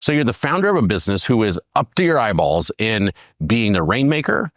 So you're the founder of a business who is up to your eyeballs in being the rainmaker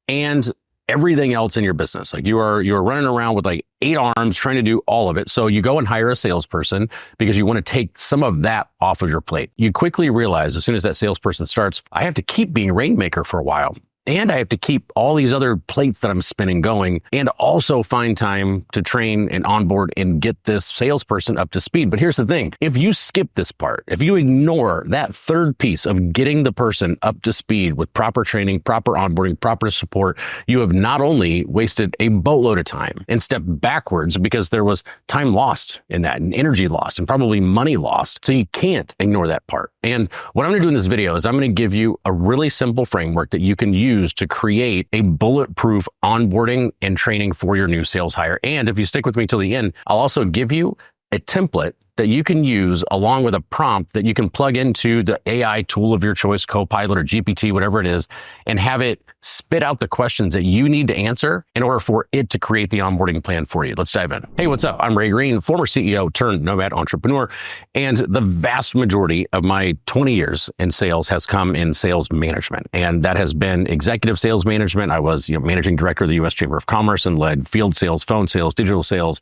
and everything else in your business. Like you're running around with like 8 arms trying to do all of it. So you go and hire a salesperson because you want to take some of that off of your plate. You quickly realize as soon as that salesperson starts, I have to keep being rainmaker for a while. And I have to keep all these other plates that I'm spinning going and also find time to train and onboard and get this salesperson up to speed. But here's the thing. If you skip this part, if you ignore that third piece of getting the person up to speed with proper training, proper onboarding, proper support, you have not only wasted a boatload of time and stepped backwards because there was time lost in that and energy lost and probably money lost. So you can't ignore that part. And what I'm going to do in this video is I'm going to give you a really simple framework that you can use to create a bulletproof onboarding and training for your new sales hire. And if you stick with me till the end, I'll also give you a template that you can use along with a prompt that you can plug into the AI tool of your choice, Copilot or GPT, whatever it is, and have it spit out the questions that you need to answer in order for it to create the onboarding plan for you. Let's dive in. Hey, what's up? I'm Ray Green, former CEO turned nomad entrepreneur. And the vast majority of my 20 years in sales has come in sales management. And that has been executive sales management. I was managing director of the U.S. Chamber of Commerce and led field sales, phone sales, digital sales,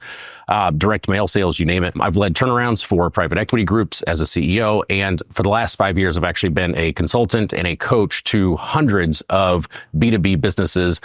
direct mail sales, you name it. I've led turnarounds for private equity groups as a CEO. And for the last 5 years, I've actually been a consultant and a coach to hundreds of B2B businesses,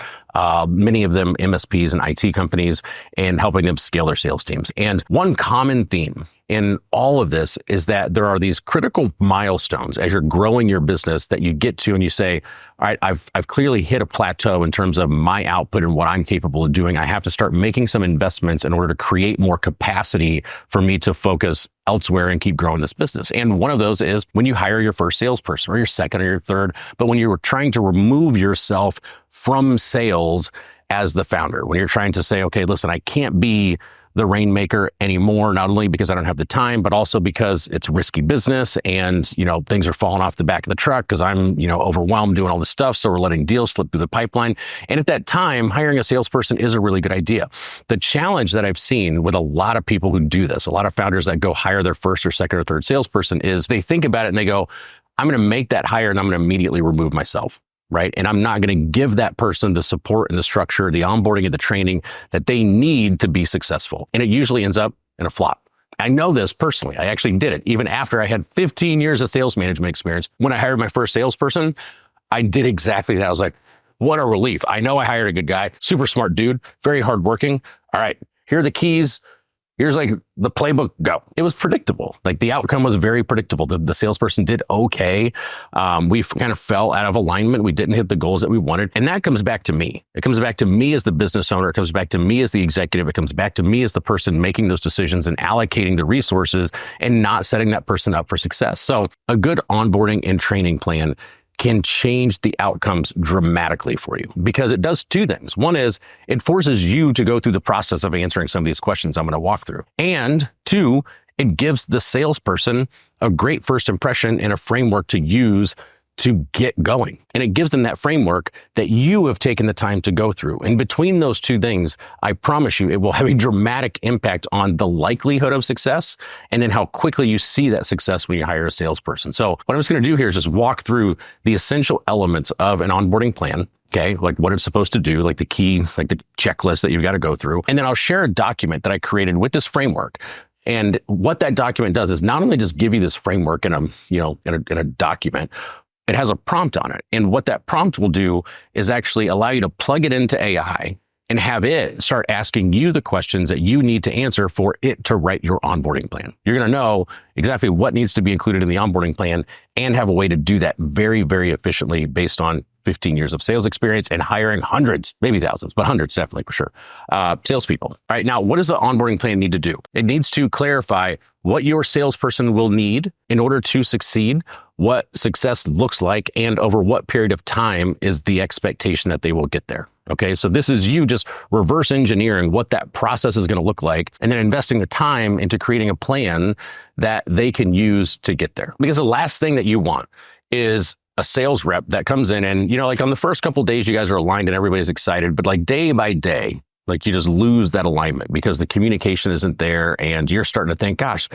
many of them MSPs and IT companies, and helping them scale their sales teams. And one common theme in all of this is that there are these critical milestones as you're growing your business that you get to and you say, all right, I've clearly hit a plateau in terms of my output and what I'm capable of doing. I have to start making some investments in order to create more capacity for me to focus elsewhere and keep growing this business. And one of those is when you hire your first salesperson or your second or your third, but when you're trying to remove yourself from sales as the founder, when you're trying to say, okay, listen, I can't be the rainmaker anymore, not only because I don't have the time, but also because it's risky business and, things are falling off the back of the truck because I'm, overwhelmed doing all this stuff. So we're letting deals slip through the pipeline. And at that time, hiring a salesperson is a really good idea. The challenge that I've seen with a lot of people who do this, a lot of founders that go hire their first or second or third salesperson is they think about it and they go, I'm going to make that hire and I'm going to immediately remove myself. Right? And I'm not going to give that person the support and the structure, the onboarding and the training that they need to be successful. And it usually ends up in a flop. I know this personally. I actually did it. Even after I had 15 years of sales management experience, when I hired my first salesperson, I did exactly that. I was like, what a relief. I know I hired a good guy, super smart dude, very hardworking. All right, here are the keys. Here's like the playbook, go. It was predictable. Like the outcome was very predictable. The salesperson did okay. We kind of fell out of alignment. We didn't hit the goals that we wanted. And that comes back to me. It comes back to me as the business owner. It comes back to me as the executive. It comes back to me as the person making those decisions and allocating the resources and not setting that person up for success. So a good onboarding and training plan can change the outcomes dramatically for you because it does 2 things. One is it forces you to go through the process of answering some of these questions I'm going to walk through. And 2, it gives the salesperson a great first impression and a framework to use to get going. And it gives them that framework that you have taken the time to go through. And between those 2 things, I promise you, it will have a dramatic impact on the likelihood of success and then how quickly you see that success when you hire a salesperson. So what I'm just going to do here is just walk through the essential elements of an onboarding plan. Okay, like what it's supposed to do, like the key, like the checklist that you've got to go through. And then I'll share a document that I created with this framework. And what that document does is not only just give you this framework in a document, it has a prompt on it. And what that prompt will do is actually allow you to plug it into AI and have it start asking you the questions that you need to answer for it to write your onboarding plan. You're going to know exactly what needs to be included in the onboarding plan and have a way to do that very, very efficiently based on 15 years of sales experience and hiring hundreds, maybe thousands, but hundreds definitely for sure, salespeople. All right, now what does the onboarding plan need to do? It needs to clarify what your salesperson will need in order to succeed, what success looks like, and over what period of time is the expectation that they will get there. Okay, so this is you just reverse engineering what that process is going to look like and then investing the time into creating a plan that they can use to get there. Because the last thing that you want is a sales rep that comes in and, like on the first couple of days, you guys are aligned and everybody's excited, but like day by day, Like you just lose that alignment because the communication isn't there and you're starting to think, gosh,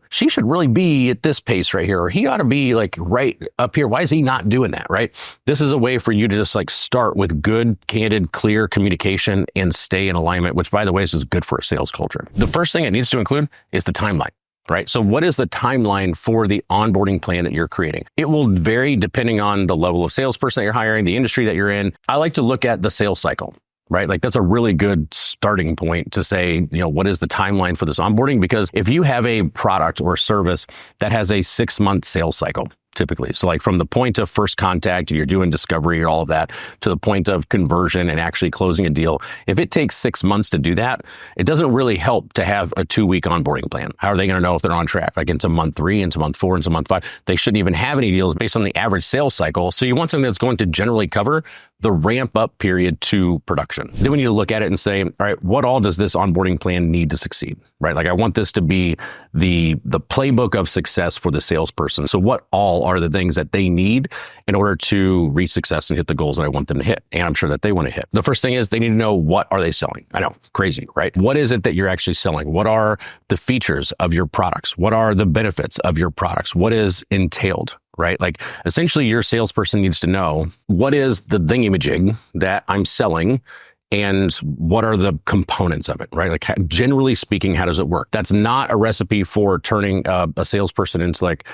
she should really be at this pace right here, or he ought to be like right up here. Why is he not doing that, right? This is a way for you to just like start with good, candid, clear communication and stay in alignment, which by the way is just good for a sales culture. The first thing it needs to include is the timeline. Right? So what is the timeline for the onboarding plan that you're creating? It will vary depending on the level of salesperson that you're hiring, the industry that you're in. I like to look at the sales cycle, right? Like that's a really good starting point to say, what is the timeline for this onboarding? Because if you have a product or service that has a 6-month sales cycle, typically. So like from the point of first contact, you're doing discovery or all of that, to the point of conversion and actually closing a deal. If it takes 6 months to do that, it doesn't really help to have a 2-week onboarding plan. How are they going to know if they're on track? Like into month 3, into month 4, into month 5, they shouldn't even have any deals based on the average sales cycle. So you want something that's going to generally cover the ramp up period to production. Then we need to look at it and say, all right, what all does this onboarding plan need to succeed, right? Like I want this to be the playbook of success for the salesperson. So what all are the things that they need in order to reach success and hit the goals that I want them to hit? And I'm sure that they want to hit. The first thing is they need to know, what are they selling? I know, crazy, right? What is it that you're actually selling? What are the features of your products? What are the benefits of your products? What is entailed? Right? Like essentially your salesperson needs to know, what is the thingamajig that I'm selling and what are the components of it, right? Like generally speaking, how does it work? That's not a recipe for turning a salesperson into like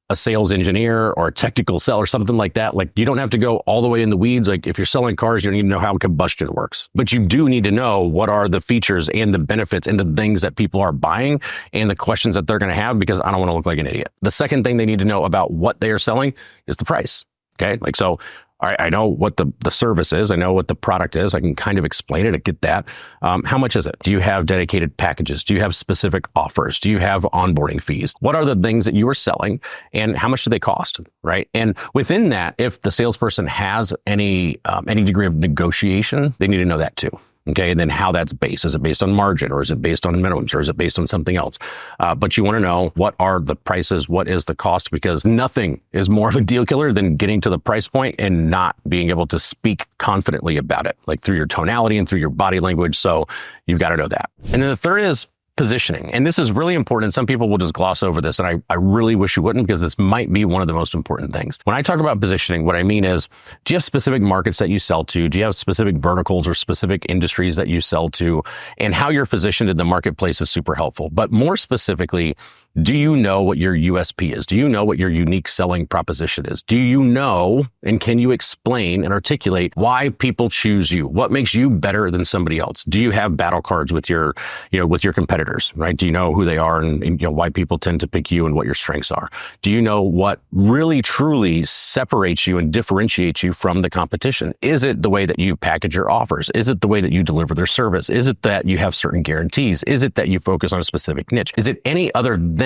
a sales engineer or a technical seller or something like that. Like you don't have to go all the way in the weeds. Like if you're selling cars, you don't need to know how combustion works, but you do need to know what are the features and the benefits and the things that people are buying and the questions that they're going to have, because I don't want to look like an idiot. The second thing they need to know about what they are selling is the price. Okay. Like, so I know what the service is. I know what the product is. I can kind of explain it. I get that. How much is it? Do you have dedicated packages? Do you have specific offers? Do you have onboarding fees? What are the things that you are selling and how much do they cost? Right. And within that, if the salesperson has any degree of negotiation, they need to know that too. Okay. And then how that's based. Is it based on margin, or is it based on minimums, or is it based on something else? But you want to know, what are the prices? What is the cost? Because nothing is more of a deal killer than getting to the price point and not being able to speak confidently about it, like through your tonality and through your body language. So you've got to know that. And then the third is positioning. And this is really important. Some people will just gloss over this. And I really wish you wouldn't, because this might be one of the most important things. When I talk about positioning, what I mean is, do you have specific markets that you sell to? Do you have specific verticals or specific industries that you sell to? And how you're positioned in the marketplace is super helpful. But more specifically, do you know what your USP is? Do you know what your unique selling proposition is? Do you know, and can you explain and articulate why people choose you? What makes you better than somebody else? Do you have battle cards with your competitors, right? Do you know who they are and why people tend to pick you and what your strengths are? Do you know what really truly separates you and differentiates you from the competition? Is it the way that you package your offers? Is it the way that you deliver their service? Is it that you have certain guarantees? Is it that you focus on a specific niche? Is it any other thing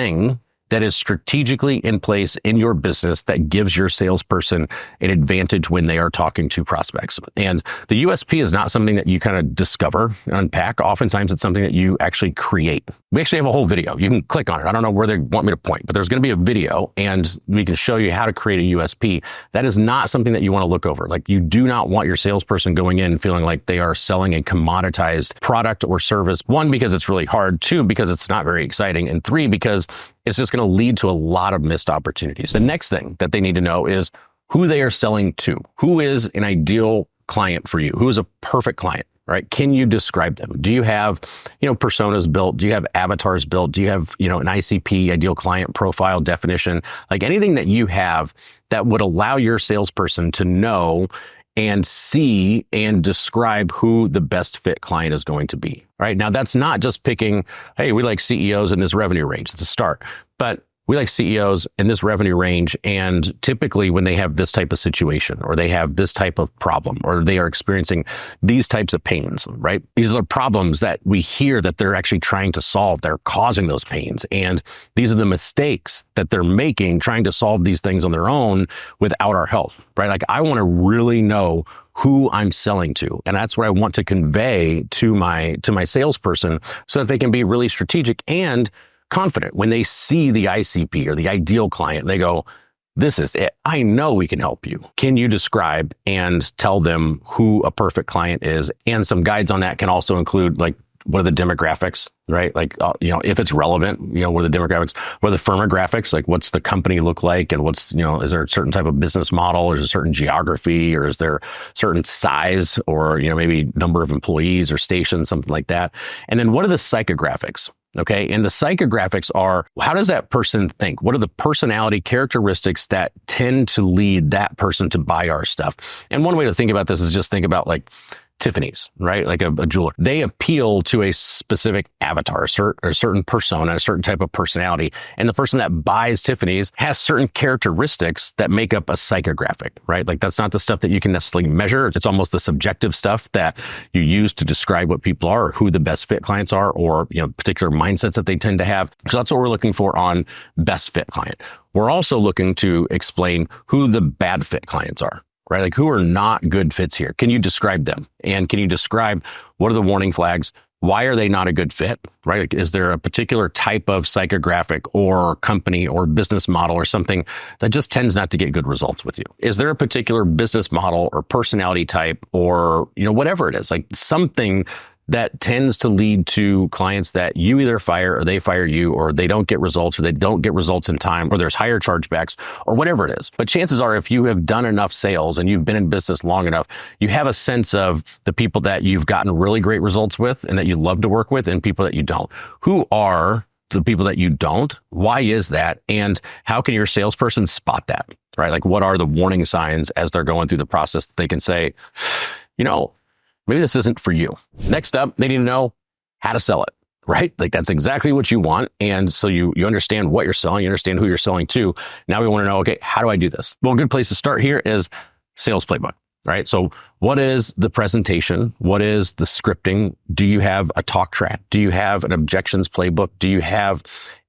that is strategically in place in your business that gives your salesperson an advantage when they are talking to prospects? And the USP is not something that you kind of discover and unpack. Oftentimes it's something that you actually create. We actually have a whole video. You can click on it. I don't know where they want me to point, but there's going to be a video and we can show you how to create a USP. That is not something that you want to look over. Like, you do not want your salesperson going in feeling like they are selling a commoditized product or service. 1, because it's really hard. 2, because it's not very exciting. And 3, because it's just going to lead to a lot of missed opportunities. The next thing that they need to know is who they are selling to. Who is an ideal client for you? Who is a perfect client, right? Can you describe them? Do you have, personas built? Do you have avatars built? Do you have, an ICP, ideal client profile definition? Like anything that you have that would allow your salesperson to know and see and describe who the best fit client is going to be, right? Now, that's not just picking, hey, we like CEOs in this revenue range. It's a start. But we like CEOs in this revenue range. And typically when they have this type of situation, or they have this type of problem, or they are experiencing these types of pains, right? These are the problems that we hear that they're actually trying to solve. They're causing those pains. And these are the mistakes that they're making trying to solve these things on their own without our help, right? Like, I want to really know who I'm selling to. And that's what I want to convey to my salesperson, so that they can be really strategic and confident when they see the ICP or the ideal client. They go, This is it. I know we can help you. Can you describe and tell them who a perfect client is? And some guides on that can also include like, what are the demographics, right? Like, if it's relevant, what are the demographics? What are the firmographics? Like, what's the company look like? And what's, is there a certain type of business model? Or is there a certain geography? Or is there certain size? Or, maybe number of employees or stations, something like that. And then what are the psychographics? Okay. And the psychographics are, how does that person think? What are the personality characteristics that tend to lead that person to buy our stuff? And one way to think about this is just think about like Tiffany's, right? Like a jeweler. They appeal to a specific avatar, a certain persona, a certain type of personality. And the person that buys Tiffany's has certain characteristics that make up a psychographic, right? Like that's not the stuff that you can necessarily measure. It's almost the subjective stuff that you use to describe what people are or who the best fit clients are or, particular mindsets that they tend to have. So that's what we're looking for on best fit client. We're also looking to explain who the bad fit clients are. Right? Like who are not good fits here? Can you describe them? And can you describe what are the warning flags? Why are they not a good fit? Right? Like, is there a particular type of psychographic or company or business model or something that just tends not to get good results with you? Is there a particular business model or personality type or, whatever it is, like something that tends to lead to clients that you either fire or they fire you, or they don't get results, or they don't get results in time, or there's higher chargebacks, or whatever it is. But chances are, if you have done enough sales and you've been in business long enough, you have a sense of the people that you've gotten really great results with and that you love to work with and people that you don't. Who are the people that you don't? Why is that? And how can your salesperson spot that, right? Like what are the warning signs as they're going through the process that they can say, maybe this isn't for you. Next up, they need to know how to sell it, right? Like that's exactly what you want. And so you understand what you're selling, you understand who you're selling to. Now we want to know, okay, how do I do this? Well, a good place to start here is sales playbook, right? So what is the presentation? What is the scripting? Do you have a talk track? Do you have an objections playbook? Do you have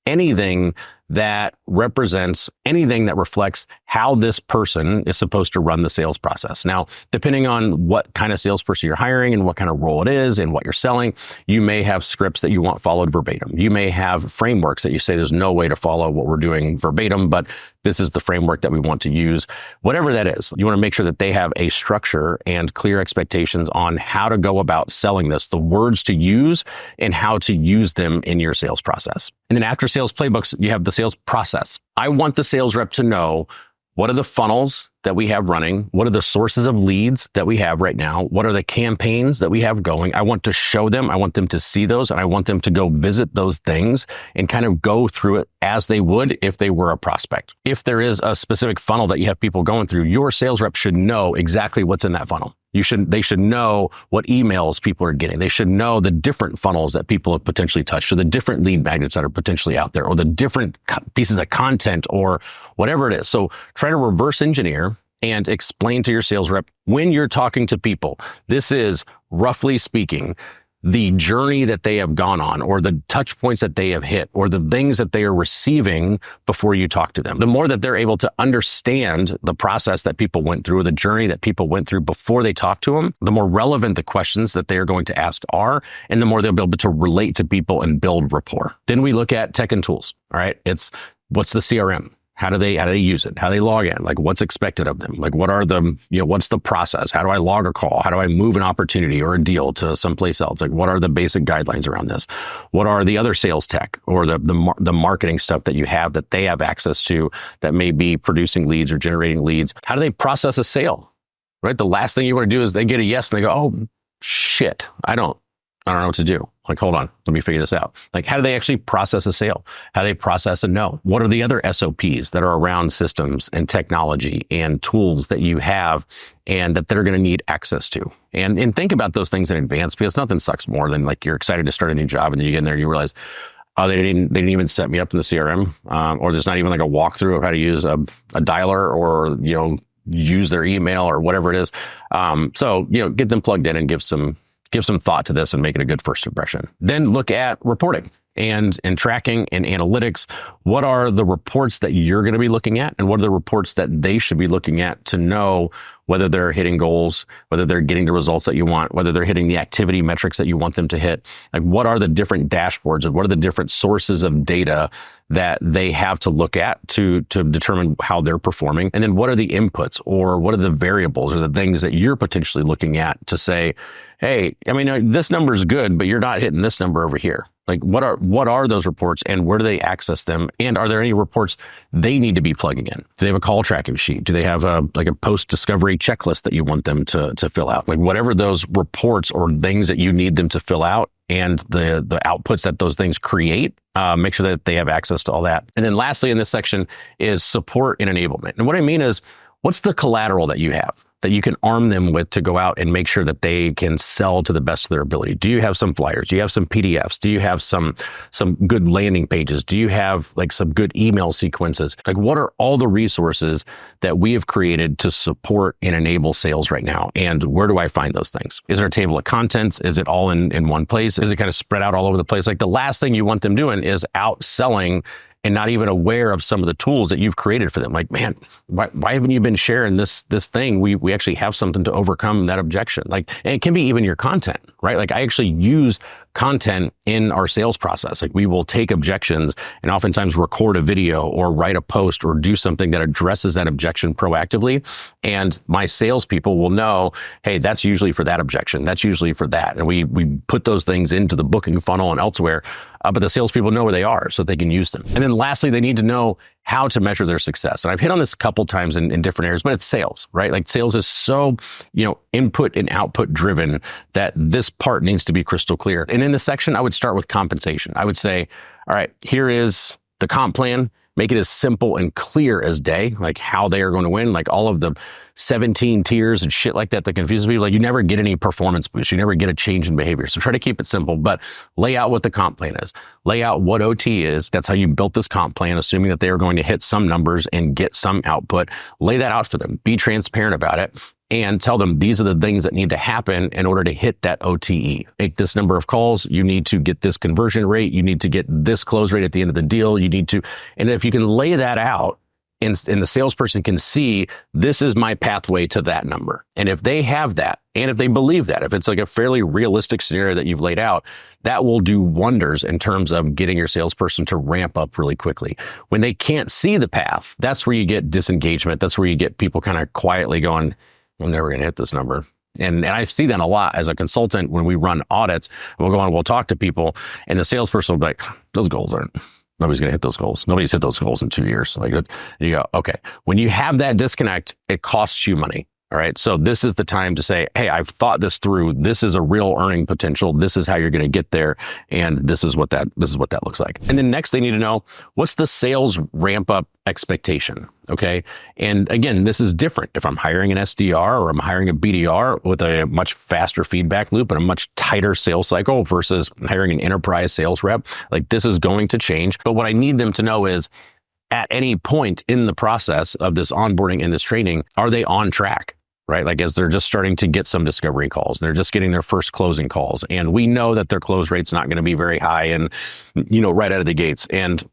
anything that represents anything that reflects how this person is supposed to run the sales process? Now, depending on what kind of salesperson you're hiring and what kind of role it is and what you're selling, you may have scripts that you want followed verbatim. You may have frameworks that you say there's no way to follow what we're doing verbatim, but this is the framework that we want to use. Whatever that is, you want to make sure that they have a structure and clear expectations on how to go about selling this, the words to use and how to use them in your sales process. And then after sales playbooks, you have the sales process. I want the sales rep to know what are the funnels that we have running? What are the sources of leads that we have right now? What are the campaigns that we have going? I want to show them. I want them to see those, and I want them to go visit those things and kind of go through it as they would if they were a prospect. If there is a specific funnel that you have people going through, your sales rep should know exactly what's in that funnel. They should know what emails people are getting. They should know the different funnels that people have potentially touched, or the different lead magnets that are potentially out there, or the different pieces of content, or whatever it is. So try to reverse engineer and explain to your sales rep when you're talking to people, this is, roughly speaking, the journey that they have gone on, or the touch points that they have hit, or the things that they are receiving before you talk to them. The more that they're able to understand the process that people went through, or the journey that people went through before they talk to them, the more relevant the questions that they are going to ask are, and the more they'll be able to relate to people and build rapport. Then we look at tech and tools. All right. It's what's the CRM? How do they use it? How do they log in? Like what's expected of them? Like what are the, what's the process? How do I log a call? How do I move an opportunity or a deal to someplace else? Like what are the basic guidelines around this? What are the other sales tech or the marketing stuff that you have that they have access to that may be producing leads or generating leads? How do they process a sale? Right? The last thing you want to do is they get a yes and they go, oh shit, I don't know what to do. Like, hold on, let me figure this out. Like, how do they actually process a sale? How do they process a no? What are the other SOPs that are around systems and technology and tools that you have and that they're going to need access to? And think about those things in advance, because nothing sucks more than like you're excited to start a new job and then you get in there and you realize, oh, they didn't even set me up in the CRM, or there's not even like a walkthrough of how to use a dialer or, use their email or whatever it is. So, get them plugged in and give some thought to this and make it a good first impression. Then look at reporting and tracking and analytics. What are the reports that you're going to be looking at, and what are the reports that they should be looking at to know whether they're hitting goals, whether they're getting the results that you want, whether they're hitting the activity metrics that you want them to hit? Like, what are the different dashboards and what are the different sources of data that they have to look at to determine how they're performing? And then what are the inputs, or what are the variables or the things that you're potentially looking at to say, hey, I mean, this number is good, but you're not hitting this number over here. Like, what are those reports, and where do they access them? And are there any reports they need to be plugging in? Do they have a call tracking sheet? Do they have a post-discovery checklist that you want them to fill out? Like, whatever those reports or things that you need them to fill out, and the outputs that those things create, make sure that they have access to all that. And then lastly in this section is support and enablement. And what I mean is, what's the collateral that you have that you can arm them with to go out and make sure that they can sell to the best of their ability? Do you have some flyers? Do you have some PDFs? Do you have some good landing pages? Do you have like some good email sequences? Like, what are all the resources that we have created to support and enable sales right now? And where do I find those things? Is there a table of contents? Is it all in one place? Is it kind of spread out all over the place? Like, the last thing you want them doing is out selling and not even aware of some of the tools that you've created for them. Like, man, why haven't you been sharing this thing? We actually have something to overcome that objection. Like, and it can be even your content, right? Like, I actually use content in our sales process. Like, we will take objections and oftentimes record a video or write a post or do something that addresses that objection proactively. And my salespeople will know, hey, that's usually for that objection. That's usually for that. And we put those things into the booking funnel and elsewhere, but the salespeople know where they are so they can use them. And then lastly, they need to know how to measure their success. And I've hit on this a couple times in different areas, but it's sales, right? Like, sales is so, input and output driven that this part needs to be crystal clear. And in this section, I would start with compensation. I would say, all right, here is the comp plan. Make it as simple and clear as day, like how they are going to win, like all of the 17 tiers and shit like that confuses people. Like, you never get any performance boost. You never get a change in behavior. So try to keep it simple, but lay out what the comp plan is. Lay out what OT is. That's how you built this comp plan, assuming that they are going to hit some numbers and get some output. Lay that out for them. Be transparent about it. And tell them these are the things that need to happen in order to hit that OTE. Make this number of calls. You need to get this conversion rate. You need to get this close rate at the end of the deal. You need to, and if you can lay that out and the salesperson can see, this is my pathway to that number. And if they have that, and if they believe that, if it's like a fairly realistic scenario that you've laid out, that will do wonders in terms of getting your salesperson to ramp up really quickly. When they can't see the path, that's where you get disengagement. That's where you get people kind of quietly going, I'm never going to hit this number. And I see that a lot as a consultant when we run audits. We'll go on, we'll talk to people, and the salesperson will be like, nobody's going to hit those goals. Nobody's hit those goals in 2 years. Like, and you go, okay. When you have that disconnect, it costs you money. All right. So this is the time to say, hey, I've thought this through. This is a real earning potential. This is how you're going to get there. And this is what that looks like. And then next they need to know, what's the sales ramp up expectation? Okay. And again, this is different if I'm hiring an SDR or I'm hiring a BDR with a much faster feedback loop and a much tighter sales cycle versus hiring an enterprise sales rep. Like, this is going to change. But what I need them to know is, at any point in the process of this onboarding and this training, are they on track? Right? Like, as they're just starting to get some discovery calls, they're just getting their first closing calls. And we know that their close rate's not going to be very high and, right out of the gates. And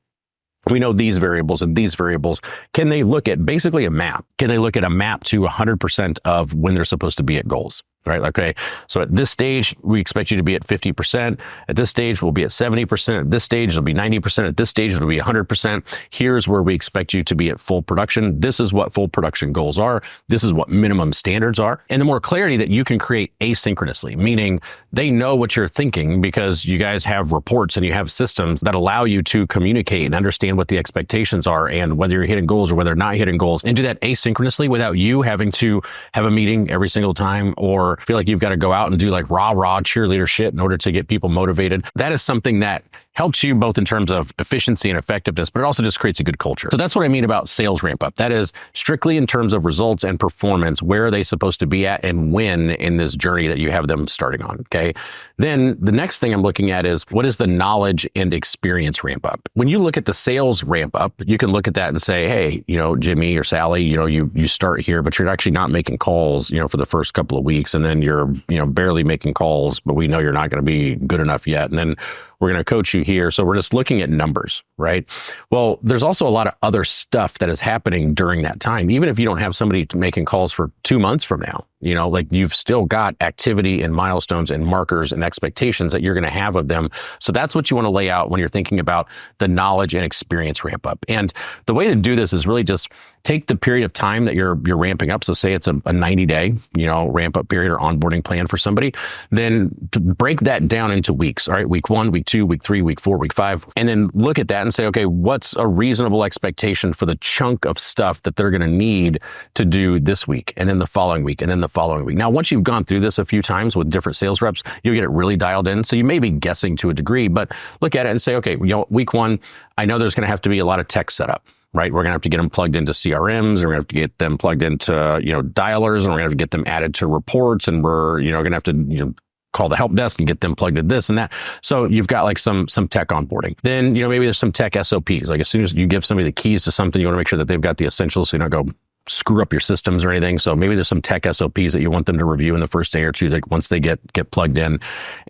we know these variables and these variables. Can they look at basically a map? Can they look at a map to 100% of when they're supposed to be at goals? Right? Okay. So at this stage, we expect you to be at 50%. At this stage, we'll be at 70%. At this stage, it'll be 90%. At this stage, it'll be 100%. Here's where we expect you to be at full production. This is what full production goals are. This is what minimum standards are. And the more clarity that you can create asynchronously, meaning they know what you're thinking because you guys have reports and you have systems that allow you to communicate and understand what the expectations are and whether you're hitting goals or whether you're not hitting goals, and do that asynchronously without you having to have a meeting every single time or feel like you've got to go out and do like rah cheerleader shit in order to get people motivated. That is something that helps you both in terms of efficiency and effectiveness, but it also just creates a good culture. So that's what I mean about sales ramp up. That is strictly in terms of results and performance. Where are they supposed to be at and when in this journey that you have them starting on? Okay. Then the next thing I'm looking at is, what is the knowledge and experience ramp up? When you look at the sales ramp up, you can look at that and say, hey, Jimmy or Sally, you start here, but you're actually not making calls, for the first couple of weeks. And then you're, barely making calls, but we know you're not going to be good enough yet. And then we're going to coach you here. So we're just looking at numbers, right? Well, there's also a lot of other stuff that is happening during that time. Even if you don't have somebody making calls for 2 months from now, Like you've still got activity and milestones and markers and expectations that you're going to have of them. So that's what you want to lay out when you're thinking about the knowledge and experience ramp up. And the way to do this is really just take the period of time that you're ramping up. So say it's a 90-day, ramp up period or onboarding plan for somebody. Then to break that down into weeks. All right, week 1, week 2, week 3, week 4, week 5, and then look at that and say, okay, what's a reasonable expectation for the chunk of stuff that they're going to need to do this week, and then the following week, and then the following week. Now, once you've gone through this a few times with different sales reps, you'll get it really dialed in. So you may be guessing to a degree, but look at it and say, okay, week 1, I know there's going to have to be a lot of tech setup. Right? We're going to have to get them plugged into CRMs, and we're going to have to get them plugged into, dialers, and we're going to have to get them added to reports, and we're, going to have to, call the help desk and get them plugged into this and that. So you've got like some tech onboarding. Then, maybe there's some tech SOPs. Like as soon as you give somebody the keys to something, you want to make sure that they've got the essentials so you don't go screw up your systems or anything. So maybe there's some tech SOPs that you want them to review in the first day or two, like once they get plugged in,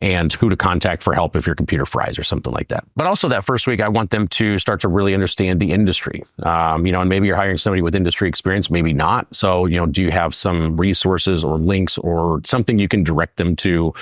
and who to contact for help if your computer fries or something like that. But also that first week, I want them to start to really understand the industry. And maybe you're hiring somebody with industry experience, maybe not. So, do you have some resources or links or something you can direct them to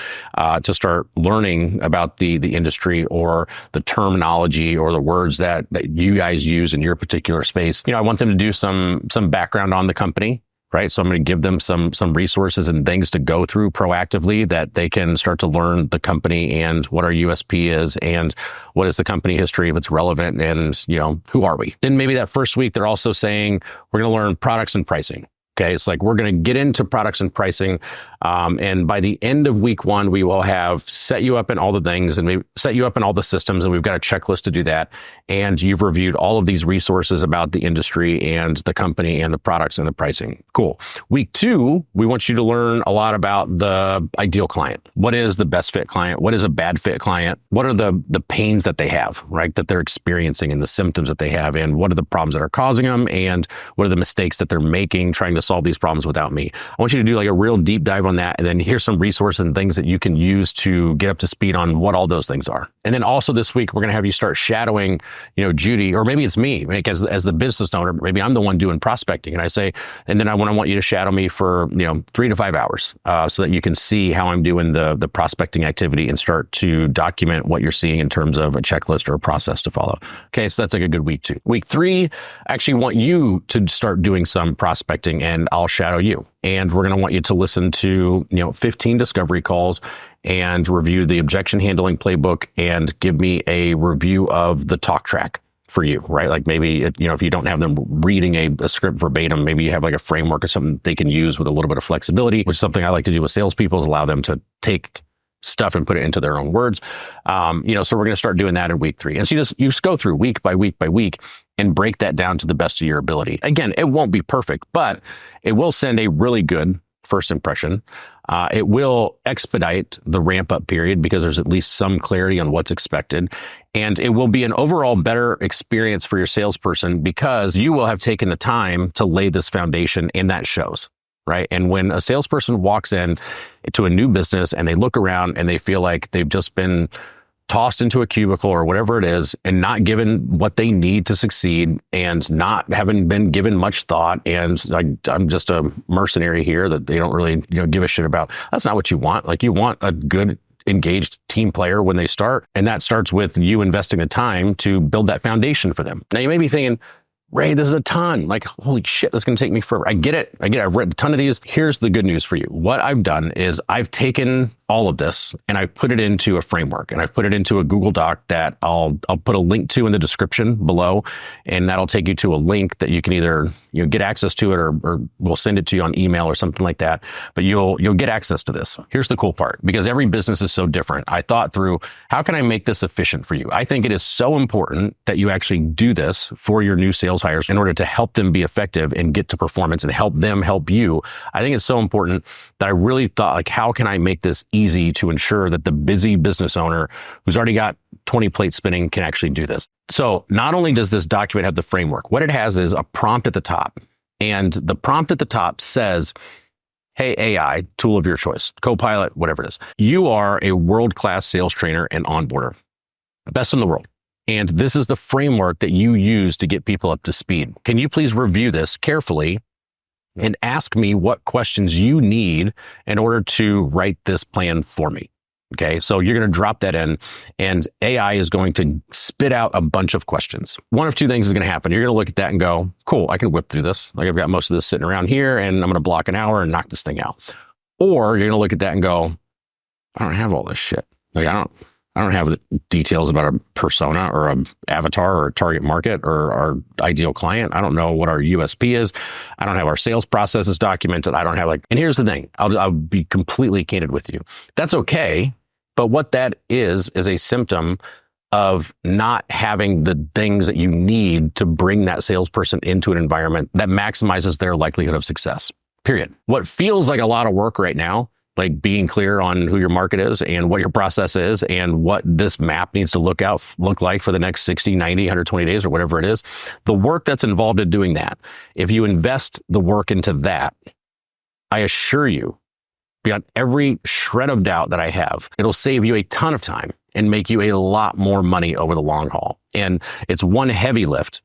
start learning about the industry or the terminology or the words that you guys use in your particular space? I want them to do some background on the company, right? So I'm going to give them some resources and things to go through proactively that they can start to learn the company and what our USP is and what is the company history if it's relevant, and who are we? Then maybe that first week they're also saying we're going to learn products and pricing. Okay, it's like we're going to get into products and pricing, and by the end of week 1, we will have set you up in all the things, and we set you up in all the systems, and we've got a checklist to do that. And you've reviewed all of these resources about the industry and the company and the products and the pricing. Cool. Week 2, we want you to learn a lot about the ideal client. What is the best fit client? What is a bad fit client? What are the pains that they have, right? That they're experiencing, and the symptoms that they have, and what are the problems that are causing them, and what are the mistakes that they're making trying to solve these problems without me. I want you to do like a real deep dive on that. And then here's some resources and things that you can use to get up to speed on what all those things are. And then also this week, we're going to have you start shadowing, Judy, or maybe it's me, like as the business owner, maybe I'm the one doing prospecting. And I say, and then I want you to shadow me for, 3 to 5 hours, so that you can see how I'm doing the prospecting activity and start to document what you're seeing in terms of a checklist or a process to follow. Okay. So that's like a good week 2. Week 3, I actually want you to start doing some prospecting, and I'll shadow you. And we're going to want you to listen to, 15 discovery calls and review the objection handling playbook and give me a review of the talk track for you, right? Like maybe, if you don't have them reading a script verbatim, maybe you have like a framework or something they can use with a little bit of flexibility, which is something I like to do with salespeople, is allow them to take stuff and put it into their own words. So we're going to start doing that in week 3. And so you just go through week by week by week and break that down to the best of your ability. Again, it won't be perfect, but it will send a really good first impression. It will expedite the ramp up period because there's at least some clarity on what's expected. And it will be an overall better experience for your salesperson because you will have taken the time to lay this foundation, and that shows. Right. And when a salesperson walks in to a new business and they look around and they feel like they've just been tossed into a cubicle or whatever it is and not given what they need to succeed and not having been given much thought, and I'm just a mercenary here that they don't really give a shit about. That's not what you want. Like, you want a good, engaged team player when they start. And that starts with you investing the time to build that foundation for them. Now you may be thinking, Ray, this is a ton. Like, holy shit, that's going to take me forever. I get it. I've read a ton of these. Here's the good news for you. What I've done is I've taken all of this and I've put it into a framework, and I've put it into a Google Doc that I'll put a link to in the description below. And that'll take you to a link that you can either get access to it, or we'll send it to you on email or something like that. But you'll get access to this. Here's the cool part, because every business is so different. I thought through, how can I make this efficient for you? I think it is so important that you actually do this for your new sales hires in order to help them be effective and get to performance and help them help you. I think it's so important that I really thought, like, how can I make this easy to ensure that the busy business owner who's already got 20 plates spinning can actually do this? So not only does this document have the framework, what it has is a prompt at the top. And the prompt at the top says, hey, AI, tool of your choice, Copilot, whatever it is, you are a world-class sales trainer and onboarder, best in the world. And this is the framework that you use to get people up to speed. Can you please review this carefully and ask me what questions you need in order to write this plan for me. Okay, so you're going to drop that in, and AI is going to spit out a bunch of questions. One of two things is going to happen. You're going to look at that and go, cool, I can whip through this. Like, I've got most of this sitting around here, and I'm going to block an hour and knock this thing out. Or you're going to look at that and go, I don't have all this shit. Like, I don't have the details about a persona or an avatar or a target market or our ideal client. I don't know what our USP is. I don't have our sales processes documented. I don't have and here's the thing. I'll be completely candid with you. That's okay. But what that is a symptom of not having the things that you need to bring that salesperson into an environment that maximizes their likelihood of success, period. What feels like a lot of work right now, like being clear on who your market is and what your process is and what this map needs to look like for the next 60, 90, 120 days or whatever it is, the work that's involved in doing that, if you invest the work into that, I assure you, beyond every shred of doubt that I have, it'll save you a ton of time and make you a lot more money over the long haul. And it's one heavy lift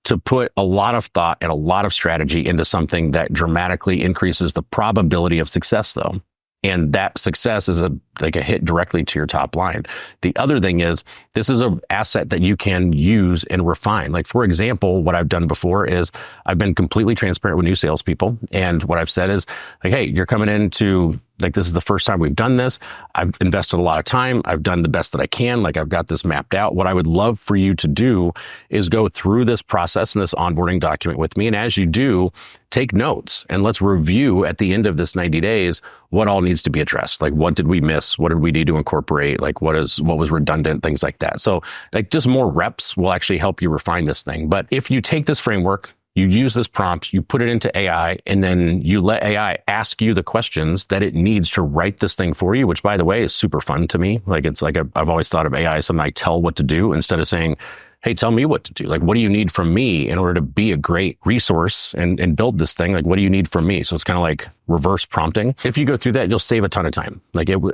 to put a lot of thought and a lot of strategy into something that dramatically increases the probability of success, though. And that success is a hit directly to your top line. The other thing is, this is an asset that you can use and refine. Like, for example, what I've done before is I've been completely transparent with new salespeople. And what I've said is, hey, you're coming into, this is the first time we've done this. I've invested a lot of time. I've done the best that I can. I've got this mapped out. What I would love for you to do is go through this process and this onboarding document with me. And as you do, take notes and let's review at the end of this 90 days, what all needs to be addressed. What did we miss? What did we need to incorporate? What was redundant, things like that. So just more reps will actually help you refine this thing. But if you take this framework, you use this prompt, you put it into AI, and then you let AI ask you the questions that it needs to write this thing for you, which, by the way, is super fun to me. I've always thought of AI as something I tell what to do instead of saying, hey, tell me what to do. What do you need from me in order to be a great resource and build this thing? What do you need from me? So it's kind of like reverse prompting. If you go through that, you'll save a ton of time.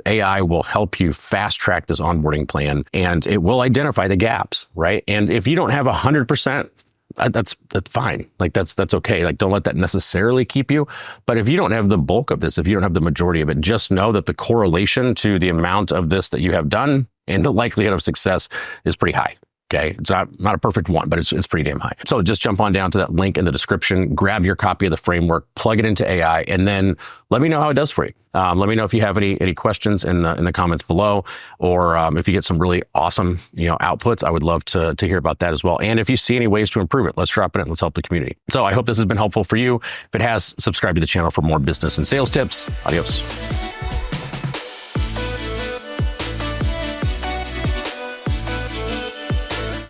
AI will help you fast track this onboarding plan, and it will identify the gaps, right? And if you don't have 100%, that's fine. That's okay. Don't let that necessarily keep you. But if you don't have the bulk of this, if you don't have the majority of it, just know that the correlation to the amount of this that you have done and the likelihood of success is pretty high. Okay, it's not a perfect one, but it's pretty damn high. So just jump on down to that link in the description, grab your copy of the framework, plug it into AI, and then let me know how it does for you. Let me know if you have any questions in the comments below, or if you get some really awesome outputs. I would love to hear about that as well. And if you see any ways to improve it, let's drop it in. Let's help the community. So I hope this has been helpful for you. If it has, subscribe to the channel for more business and sales tips. Adios.